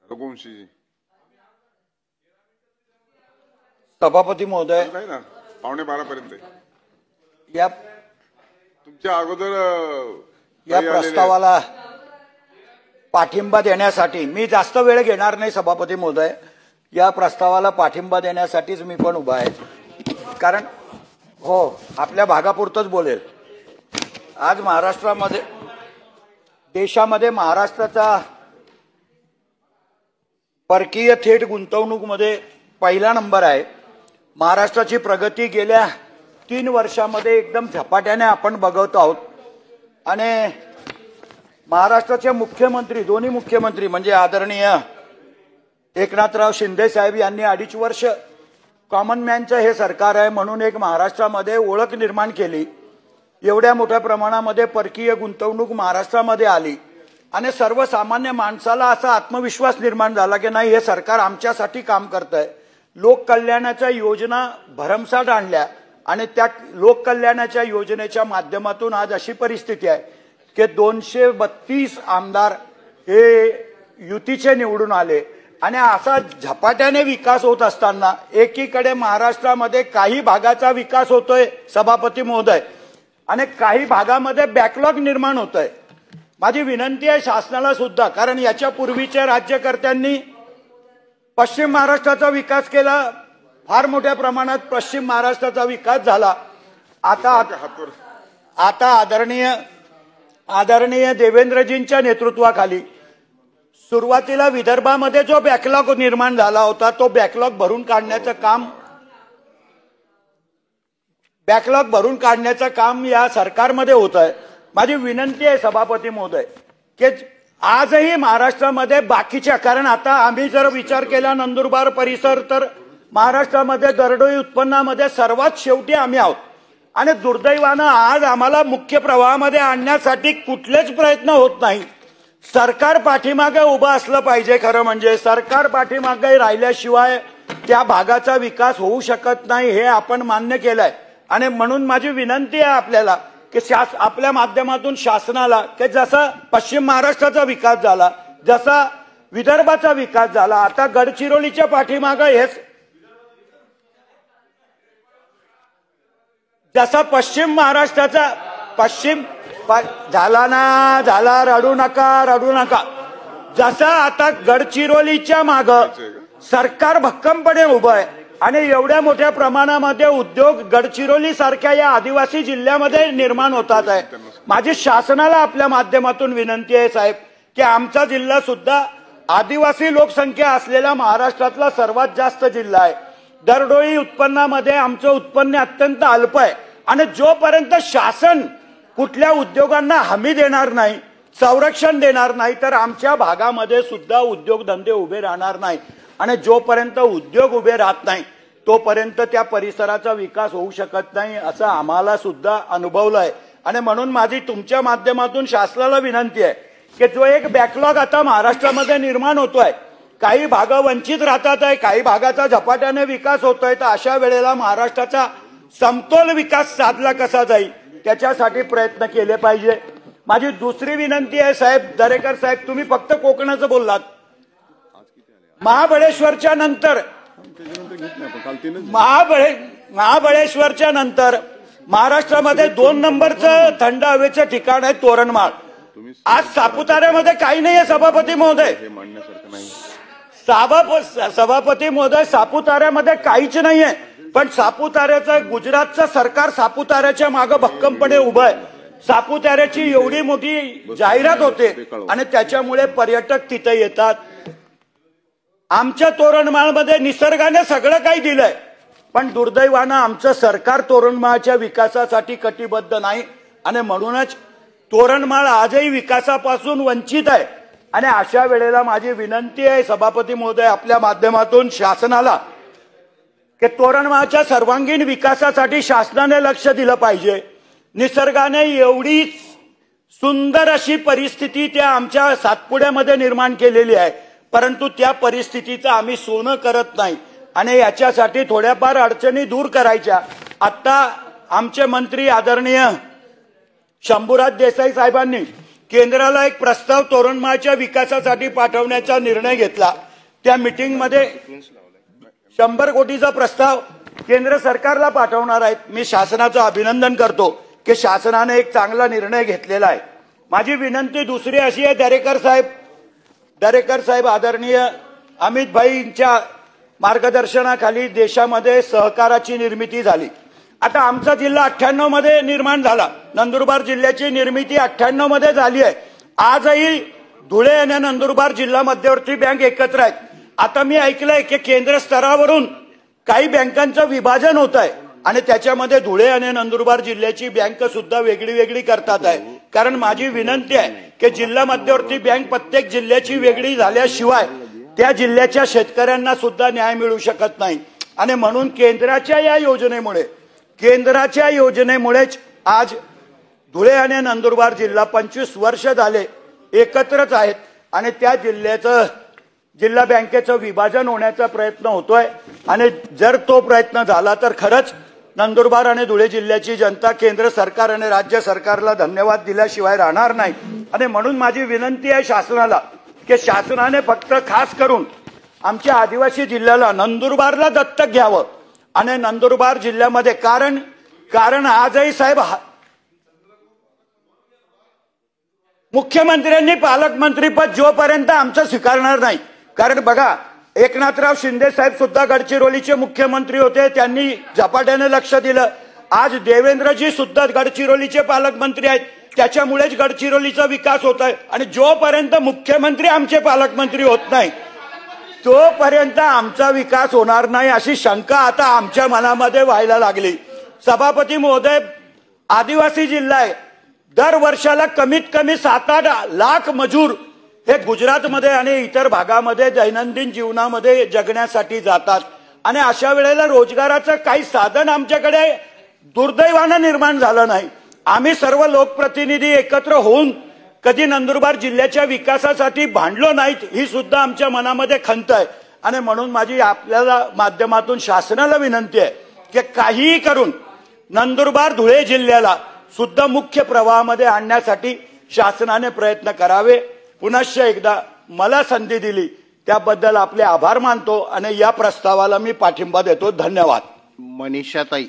रघुवंशी सभापती महोदय, आहे ना 11:15 पर्यंत या तुमच्या अगोदर या प्रस्तावाला पाठिंबा देण्यासाठी मी जास्त वेळ घेणार नाही. सभापती महोदय, या प्रस्तावाला पाठिंबा देण्यासाठीच मी पण उभा आहे. कारण हो, आपल्या भागापुरतच बोलेल. आज महाराष्ट्रामध्ये, देशामध्ये महाराष्ट्राचा परकीय थेट गुंतवणूकमध्ये पहिला नंबर आहे. महाराष्ट्राची प्रगती गेल्या 3 वर्षामध्ये एकदम झपाट्याने आपण बघत आहोत. आणि महाराष्ट्राचे मुख्यमंत्री, दोन्ही मुख्यमंत्री म्हणजे आदरणीय एकनाथराव शिंदे साहेब यांनी 2.5 वर्ष कॉमन मॅनचं हे सरकार आहे म्हणून एक महाराष्ट्रामध्ये ओळख निर्माण केली. एवढ्या मोठ्या प्रमाणामध्ये परकीय गुंतवणूक महाराष्ट्रामध्ये आली आणि सर्वसामान्य माणसाला असा आत्मविश्वास निर्माण झाला की नाही, हे सरकार आमच्यासाठी काम करतंय. लोककल्याणाच्या योजना भरमसाठ आणल्या आणि त्या लोककल्याणाच्या योजनेच्या माध्यमातून आज अशी परिस्थिती आहे की 232 आमदार हे युतीचे निवडून आले. आणि असा झपाट्याने विकास होत असताना एकीकडे महाराष्ट्रामध्ये काही भागाचा विकास होतोय सभापती महोदय, आणि काही भागामध्ये बॅकलॉग निर्माण होतोय. माझी विनंती आहे शासनाला सुद्धा, कारण याच्या पूर्वीच्या राज्यकर्त्यांनी पश्चिम महाराष्ट्राचा विकास केला, फार मोठ्या प्रमाणात पश्चिम महाराष्ट्राचा विकास झाला. आता आदरणीय देवेंद्रजींच्या नेतृत्वाखाली सुरुवातीला विदर्भामध्ये जो बॅकलॉग निर्माण झाला होता तो बॅकलॉग भरून काढण्याचं काम या सरकारमध्ये होत आहे. माझी विनंती आहे सभापती महोदय की आजही महाराष्ट्रामध्ये बाकीच्या, कारण आता आम्ही जर विचार केला नंदुरबार परिसर, तर महाराष्ट्रामध्ये दरडोई उत्पन्नामध्ये सर्वात शेवटी आम्ही आहोत. आणि दुर्दैवानं आज आम्हाला मुख्य प्रवाहामध्ये आणण्यासाठी कुठलेच प्रयत्न होत नाही. सरकार पाठीमागे उभं असलं पाहिजे. खरं म्हणजे सरकार पाठीमागे राहिल्याशिवाय त्या भागाचा विकास होऊ शकत नाही, हे आपण मान्य केलंय. आणि म्हणून माझी विनंती आहे आपल्याला की आपल्या माध्यमातून शासनाला की जसा पश्चिम महाराष्ट्राचा विकास झाला, जसा विदर्भाचा विकास झाला, आता गडचिरोलीच्या पाठीमागे हेच जसा पश्चिम महाराष्ट्राचा झाला रडू नका. जसा आता गडचिरोलीच्या माग सरकार भक्कमपणे उभं आहे आणि एवढ्या मोठ्या प्रमाणामध्ये उद्योग गडचिरोली सारख्या या आदिवासी जिल्ह्यामध्ये निर्माण होतात आहे. माझी शासनाला आपल्या माध्यमातून विनंती आहे साहेब की आमचा जिल्हा सुद्धा आदिवासी लोकसंख्या असलेला महाराष्ट्रातला सर्वात जास्त जिल्हा आहे. दरडोई उत्पन्नामध्ये आमचं उत्पन्न अत्यंत अल्प आहे. आणि जोपर्यंत शासन कुठल्या उद्योगांना हमी देणार नाही, संरक्षण देणार नाही, तर आमच्या भागामध्ये सुद्धा उद्योगधंदे उभे राहणार नाही. आणि जोपर्यंत उद्योग उभे राहत नाही तोपर्यंत त्या परिसराचा विकास होऊ शकत नाही, असं आम्हाला सुद्धा अनुभवलं आहे. आणि म्हणून माझी तुमच्या माध्यमातून शासनाला विनंती आहे की जो एक बॅकलॉग आता महाराष्ट्रामध्ये निर्माण होतोय, काही भाग वंचित राहतात आहे, काही भागाचा झपाट्याने विकास होतोय, तर अशा वेळेला महाराष्ट्राचा समतोल विकास साधला कसा जाईल त्याच्यासाठी प्रयत्न केले पाहिजे. माझी दुसरी विनंती आहे साहेब दरेकर साहेब, तुम्ही फक्त कोकणाचं बोललात. महाबळेश्वरच्या नंतर महाराष्ट्रामध्ये 2 नंबरचं थंड हवेचं ठिकाण आहे तोरणमाळ. आज सापुताऱ्यामध्ये काही नाहीये सभापती महोदय. सभापती महोदय, सापुताऱ्यामध्ये काहीच नाहीये. पण सापुताऱ्याचं, गुजरातचं सरकार सापुताऱ्याच्या मागे भक्कमपणे उभं आहे. सापुताऱ्याची एवढी मोठी जाहिरात होते आणि त्याच्यामुळे पर्यटक तिथे येतात. आमच्या तोरणमाळमध्ये निसर्गाने सगळं काही दिलंय, पण दुर्दैवानं आमचं सरकार तोरणमाळच्या विकासासाठी कटिबद्ध नाही. आणि म्हणूनच तोरणमाळ आजही विकासापासून वंचित आहे. आणि अशा वेळेला माझी विनंती आहे सभापती महोदय आपल्या माध्यमातून शासनाला की तोरणमाळच्या सर्वांगीण विकासासाठी शासनाने लक्ष दिलं पाहिजे. निसर्गाने एवढी सुंदर अशी परिस्थिती त्या आमच्या सातपुड्यामध्ये निर्माण केलेली आहे, परंतु त्या परिस्थितीचं आम्ही सोनं करत नाही. आणि याच्यासाठी थोड्याफार अडचणी दूर करायच्या. आता आमचे मंत्री आदरणीय शंभूराज देसाई साहेबांनी केंद्राला एक प्रस्ताव तोरणमाळच्या विकासासाठी पाठवण्याचा निर्णय घेतला. त्या मीटिंगमध्ये 100 कोटीचा प्रस्ताव केंद्र सरकारला पाठवणार आहेत. मी शासनाचं अभिनंदन करतो की शासनाने एक चांगला निर्णय घेतलेला आहे. माझी विनंती दुसरी अशी आहे, दरेकर साहेब आदरणीय अमित भाईंच्या मार्गदर्शनाखाली देशामध्ये सहकाराची निर्मिती झाली. आता आमचा जिल्हा 98 मध्ये निर्माण झाला. नंदुरबार जिल्ह्याची निर्मिती 98 मध्ये झाली आहे. आजही धुळे आणि नंदुरबार जिल्हा मध्यवर्ती बँक एकत्र आहेत. आता मी ऐकलंय की केंद्र स्तरावरून काही बँकांचं विभाजन होत आहे आणि त्याच्यामध्ये धुळे आणि नंदुरबार जिल्ह्याची बँक सुद्धा वेगळी वेगळी करतात आहे. कारण माझी विनंती आहे की जिल्हा मध्यवर्ती बँक प्रत्येक जिल्ह्याची वेगळी झाल्याशिवाय त्या जिल्ह्याच्या शेतकऱ्यांना सुद्धा न्याय मिळू शकत नाही. आणि म्हणून केंद्राच्या योजनेमुळेच आज धुळे आणि नंदुरबार जिल्हा 25 वर्ष झाले एकत्रच आहेत आणि त्या जिल्हा बँकेचं विभाजन होण्याचा प्रयत्न होतोय. आणि जर तो प्रयत्न झाला तर खरंच नंदुरबार आणि धुळे जिल्ह्याची जनता केंद्र सरकार आणि राज्य सरकारला धन्यवाद दिल्याशिवाय राहणार नाही. आणि म्हणून माझी विनंती आहे शासनाला की शासनाने फक्त खास करून आमच्या आदिवासी जिल्ह्याला नंदुरबारला दत्तक घ्यावं. आणि नंदुरबार जिल्ह्यामध्ये कारण आजही साहेब मुख्यमंत्र्यांनी पालकमंत्रीपद जोपर्यंत आमचं स्वीकारणार नाही. कारण बघा, एकनाथराव शिंदे साहेब सुद्धा गडचिरोलीचे मुख्यमंत्री होते, त्यांनी झपाट्याने लक्ष दिलं. आज देवेंद्रजी सुद्धा गडचिरोलीचे पालकमंत्री आहेत, त्याच्यामुळेच गडचिरोलीचा विकास होत आहे. आणि जोपर्यंत मुख्यमंत्री आमचे पालकमंत्री होत नाही तोपर्यंत आमचा विकास होणार नाही अशी शंका आता आमच्या मनामध्ये व्हायला लागली. सभापती महोदय, आदिवासी जिल्हा आहे, दर वर्षाला कमीत कमी 7-8 लाख मजूर हे गुजरातमध्ये आणि इतर भागामध्ये दैनंदिन जीवनामध्ये जगण्यासाठी जातात. आणि अशा वेळेला रोजगाराचं काही साधन आमच्याकडे दुर्दैवानं निर्माण झालं नाही. आम्ही सर्व लोकप्रतिनिधी एकत्र होऊन कधी नंदुरबार जिल्ह्याच्या विकासासाठी भांडलो नाहीत, ही सुद्धा आमच्या मनामध्ये खंत आहे. आणि म्हणून माझी आपल्याला माध्यमातून शासनाला विनंती आहे की काहीही करून नंदुरबार धुळे जिल्ह्याला सुद्धा मुख्य प्रवाहामध्ये आणण्यासाठी शासनाने प्रयत्न करावे. पुनश्च एकदा मला संधी दिली त्याबद्दल आपले आभार मानतो आणि या प्रस्तावाला मी पाठिंबा देतो. धन्यवाद. मनीषाताई.